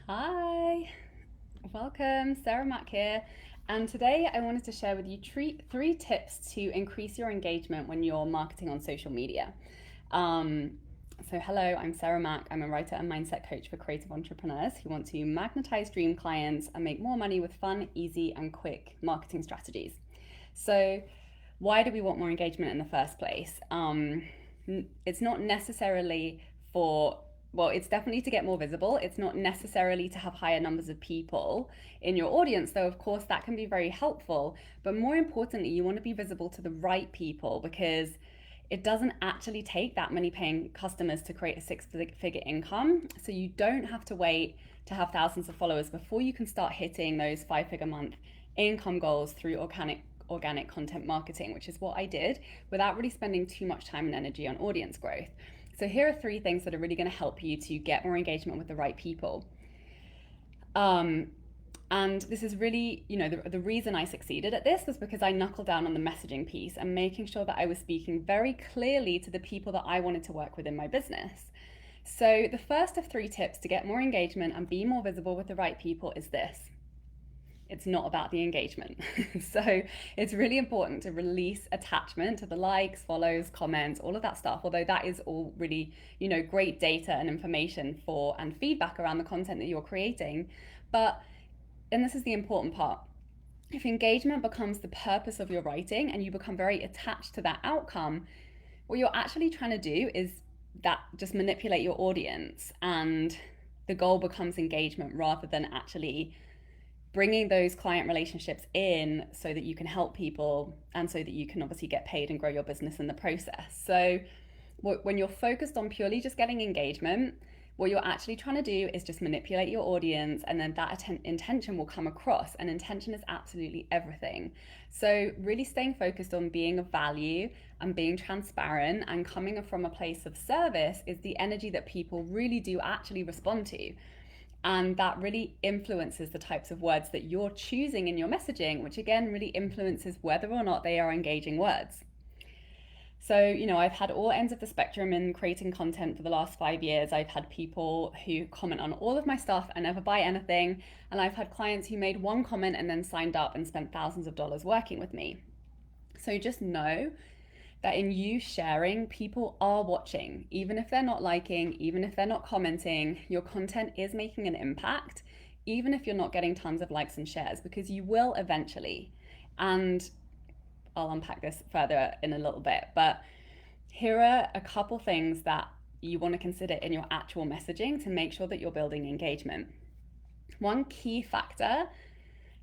Hi, welcome, Sarah Mack here. And today I wanted to share with you three tips to increase your engagement when you're marketing on social media. Um, Hello, I'm Sarah Mack. I'm a writer and mindset coach for creative entrepreneurs who want to magnetize dream clients and make more money with fun, easy, and quick marketing strategies. So, why do we want more engagement in the first place? It's not necessarily for it's definitely to get more visible. It's not necessarily to have higher numbers of people in your audience, though, of course, that can be very helpful. But more importantly, you want to be visible to the right people because it doesn't actually take that many paying customers to create a six-figure income. So you don't have to wait to have thousands of followers before you can start hitting those five-figure month income goals through organic content marketing, which is what I did without really spending too much time and energy on audience growth. So here are three things that are really going to help you to get more engagement with the right people. And this is really, the reason I succeeded at this was because I knuckled down on the messaging piece and making sure that I was speaking very clearly to the people that I wanted to work with in my business. So the first of three tips to get more engagement and be more visible with the right people is this: it's not about the engagement. So it's really important to release attachment to the likes, follows, comments, all of that stuff, although that is all really, great data and information for and feedback around the content that you're creating. But, and this is the important part, if engagement becomes the purpose of your writing and you become very attached to that outcome, what you're actually trying to do is that just manipulate your audience, and the goal becomes engagement rather than actually bringing those client relationships in so that you can help people and so that you can obviously get paid and grow your business in the process. So when you're focused on purely just getting engagement, what you're actually trying to do is just manipulate your audience, and then that intention will come across, and intention is absolutely everything. So really staying focused on being of value and being transparent and coming from a place of service is the energy that people really do actually respond to. And that really influences the types of words that you're choosing in your messaging, which again really influences whether or not they are engaging words. So, I've had all ends of the spectrum in creating content for the last 5 years. I've had people who comment on all of my stuff and never buy anything. And I've had clients who made one comment and then signed up and spent thousands of dollars working with me. So just know that in you sharing, people are watching. Even if they're not liking, even if they're not commenting, your content is making an impact, even if you're not getting tons of likes and shares, because you will eventually. And I'll unpack this further in a little bit, but here are a couple things that you want to consider in your actual messaging to make sure that you're building engagement. One key factor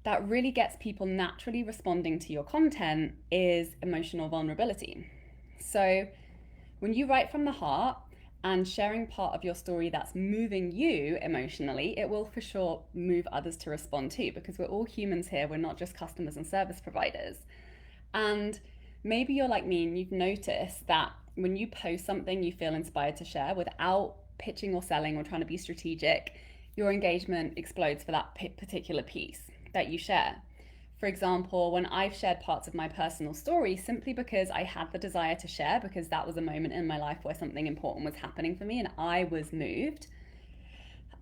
that really gets people naturally responding to your content is emotional vulnerability. So when you write from the heart and sharing part of your story that's moving you emotionally, it will for sure move others to respond too, because we're all humans here. We're not just customers and service providers. And maybe you're like me and you've noticed that when you post something you feel inspired to share without pitching or selling or trying to be strategic, your engagement explodes for that particular piece that you share. For example, when I've shared parts of my personal story simply because I had the desire to share, because that was a moment in my life where something important was happening for me and I was moved,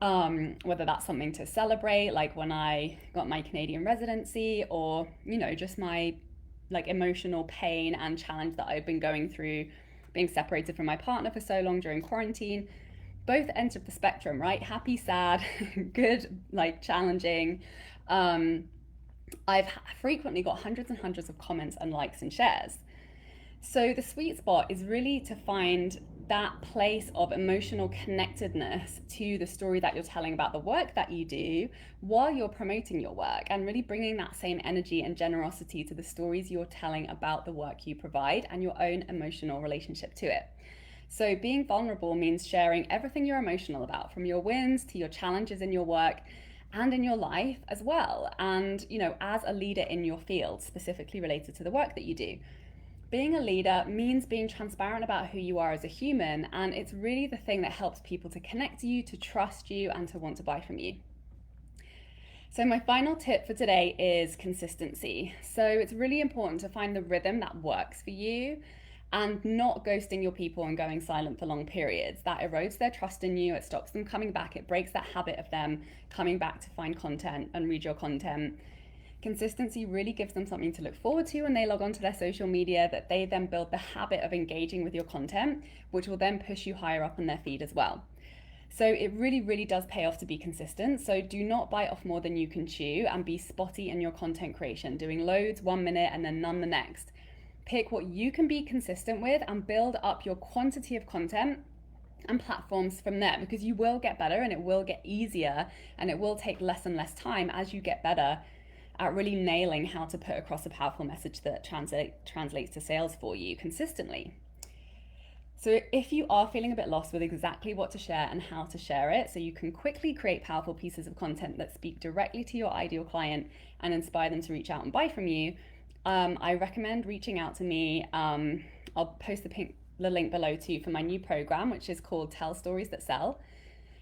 whether that's something to celebrate, like when I got my Canadian residency, or, just my emotional pain and challenge that I've been going through being separated from my partner for so long during quarantine. Both ends of the spectrum, right? Happy, sad, good, challenging. I've frequently got hundreds and hundreds of comments and likes and shares. So the sweet spot is really to find that place of emotional connectedness to the story that you're telling about the work that you do while you're promoting your work, and really bringing that same energy and generosity to the stories you're telling about the work you provide and your own emotional relationship to it. So being vulnerable means sharing everything you're emotional about, from your wins to your challenges in your work and in your life as well. And, as a leader in your field, specifically related to the work that you do. Being a leader means being transparent about who you are as a human, and it's really the thing that helps people to connect to you, to trust you, and to want to buy from you. So my final tip for today is consistency. So it's really important to find the rhythm that works for you and not ghosting your people and going silent for long periods. That erodes their trust in you, it stops them coming back, it breaks that habit of them coming back to find content and read your content. Consistency really gives them something to look forward to when they log onto their social media, that they then build the habit of engaging with your content, which will then push you higher up on their feed as well. So it really, really does pay off to be consistent. So do not bite off more than you can chew and be spotty in your content creation, doing loads 1 minute and then none the next. Pick what you can be consistent with and build up your quantity of content and platforms from there, because you will get better and it will get easier and it will take less and less time as you get better at really nailing how to put across a powerful message that translates to sales for you consistently. So if you are feeling a bit lost with exactly what to share and how to share it, so you can quickly create powerful pieces of content that speak directly to your ideal client and inspire them to reach out and buy from you, I recommend reaching out to me. I'll post the link below too for my new program, which is called Tell Stories That Sell.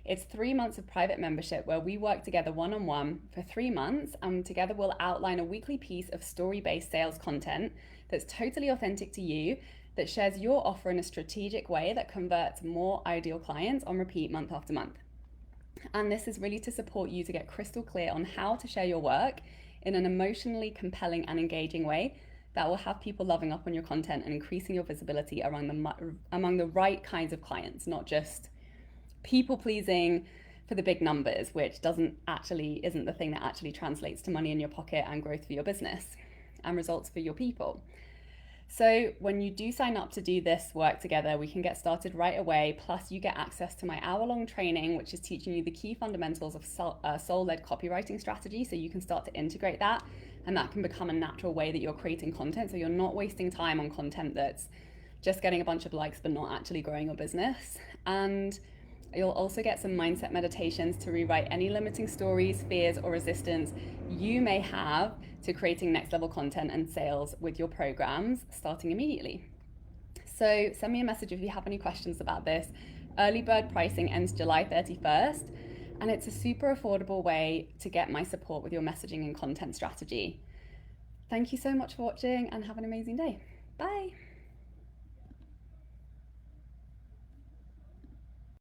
It's 3 months of private membership where we work together one-on-one for 3 months, and together we'll outline a weekly piece of story-based sales content that's totally authentic to you, that shares your offer in a strategic way that converts more ideal clients on repeat month after month. And this is really to support you to get crystal clear on how to share your work in an emotionally compelling and engaging way that will have people loving up on your content and increasing your visibility among the right kinds of clients, not just people pleasing for the big numbers, which isn't the thing that actually translates to money in your pocket and growth for your business and results for your people. So when you do sign up to do this work together, we can get started right away. Plus you get access to my hour-long training, which is teaching you the key fundamentals of soul-led copywriting strategy. So you can start to integrate that, and that can become a natural way that you're creating content. So you're not wasting time on content that's just getting a bunch of likes, but not actually growing your business. And you'll also get some mindset meditations to rewrite any limiting stories, fears, or resistance you may have to creating next level content and sales with your programs starting immediately. So send me a message if you have any questions about this. Early bird pricing ends July 31st, and it's a super affordable way to get my support with your messaging and content strategy. Thank you so much for watching and have an amazing day. Bye.